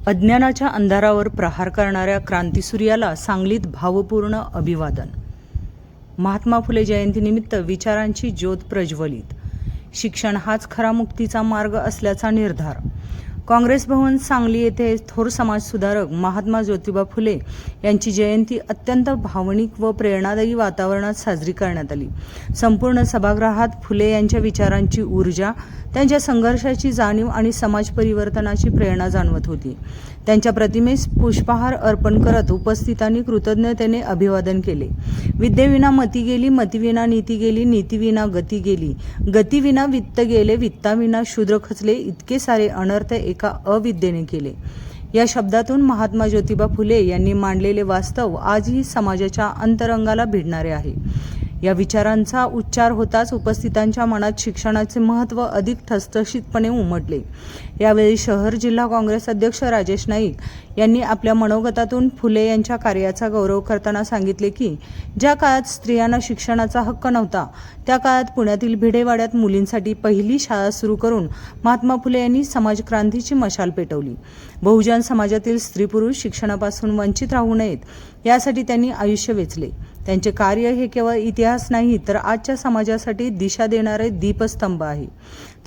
अज्ञानाच्या अंधारावर प्रहार करणाऱ्या क्रांतीसूर्याला सांगलीत भावपूर्ण अभिवादन. महात्मा फुले जयंतीनिमित्त विचारांची ज्योत प्रज्वलित. शिक्षण हाच खरा मुक्तीचा मार्ग असल्याचा निर्धार. काँग्रेस भवन सांगली येथे थोर समाजसुधारक महात्मा ज्योतिबा फुले यांची जयंती अत्यंत भावनिक व प्रेरणादायी वातावरणात साजरी करण्यात आली. संपूर्ण सभागृहात फुले यांच्या विचारांची ऊर्जा, त्यांच्या संघर्षाची जाणीव आणि समाज परिवर्तनाची प्रेरणा जाणवत होती. त्यांच्या प्रतिमेस पुष्पहार अर्पण करत उपस्थितांनी कृतज्ञतेने अभिवादन केले. विद्येविना मती गेली, मतीविना नीती गेली, नीतीविना गती गेली, गतीविना वित्त गेले, वित्ताविना शूद्र खचले, इतके सारे अनर्थ एका अविद्येने केले. या शब्दातून महात्मा ज्योतिबा फुले यांनी मांडलेले वास्तव आजही समाजाच्या अंतरंगाला भिडणारे आहे. या विचारांचा उच्चार होताच उपस्थितांच्या मनात शिक्षणाचे महत्त्व अधिक ठसठशीतपणे उमटले. यावेळी शहर जिल्हा काँग्रेस अध्यक्ष राजेश नाईक यांनी आपल्या मनोगतातून फुले यांच्या कार्याचा गौरव करताना सांगितले की ज्या काळात स्त्रियांना शिक्षणाचा हक्क नव्हता, त्या काळात पुण्यातील भिडेवाड्यात मुलींसाठी पहिली शाळा सुरू करून महात्मा फुले यांनी समाजक्रांतीची मशाल पेटवली. बहुजन समाजातील स्त्री-पुरुष शिक्षणापासून वंचित राहू नयेत यासाठी त्यांनी आयुष्य वेचले. त्यांचे कार्य हे केवळ इतिहास नाही, तर आजच्या समाजासाठी दिशा देणारे दीपस्तंभ आहे.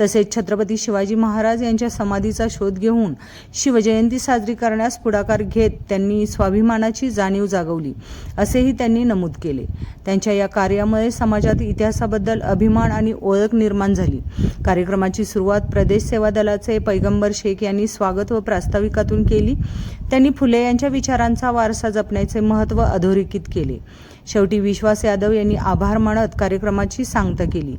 तसेच छत्रपती शिवाजी महाराज यांच्या समाधीचा शोध घेऊन शिवजयंती साजरी करण्यास पुढाकार घेत त्यांनी स्वाभिमानाची जाणीव जागवली, असेही त्यांनी नमूद केले. त्यांच्या या कार्यामुळे समाजात इतिहासाबद्दल अभिमान आणि ओळख निर्माण झाली. कार्यक्रमाची सुरुवात प्रदेश सेवा दलाचे पैगंबर शेख यांनी स्वागत व प्रास्ताविकातून केली. त्यांनी फुले यांच्या विचारांचा वारसा जपण्याचे महत्त्व अधोरेखित केले. शेवटी विश्वास यादव यांनी आभार मानत कार्यक्रमाची सांगता केली.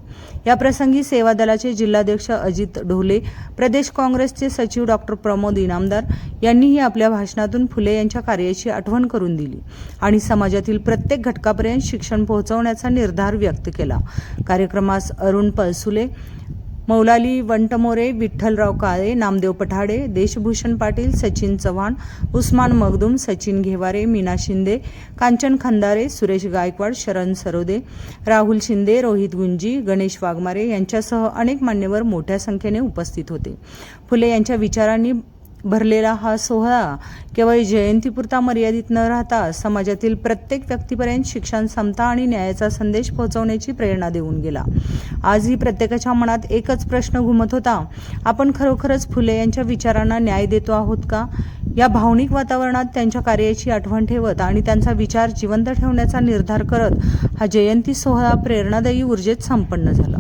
या प्रसंगी सेवा दलाचे जिल्हाध्यक्ष अजित ढोले, प्रदेश काँग्रेसचे सचिव डॉक्टर प्रमोद इनामदार यांनीही आपल्या भाषणातून फुले यांच्या कार्याची आठवण करून दिली आणि समाजातील प्रत्येक घटकापर्यंत शिक्षण पोहोचवण्याचा निर्धार व्यक्त केला. कार्यक्रमास अरुण पळसुले, मौलाली वंटमोरे, विठ्ठलराव काळे, नामदेव पठाडे, देशभूषण पाटील, सचिन चव्हाण, उस्मान मगदूम, सचिन घेवारे, मीना शिंदे, कांचन खंदारे, सुरेश गायकवाड, शरण सरोदे, राहुल शिंदे, रोहित गुंजी, गणेश वाघमारे यांच्यासह अनेक मान्यवर मोठ्या संख्येने उपस्थित होते. फुले यांच्या विचारांनी भरलेला हा सोहळा केवळ जयंतीपुरता मर्यादित न राहता समाजातील प्रत्येक व्यक्तीपर्यंत शिक्षण, समता आणि न्यायाचा संदेश पोहोचवण्याची प्रेरणा देऊन गेला. आजही प्रत्येकाच्या मनात एकच प्रश्न घुमत होता, आपण खरोखरच फुले यांच्या विचारांना न्याय देतो आहोत का? या भावनिक वातावरणात त्यांच्या कार्याची आठवण ठेवत आणि त्यांचा विचार जिवंत ठेवण्याचा निर्धार करत हा जयंती सोहळा प्रेरणादायी ऊर्जेत संपन्न झाला.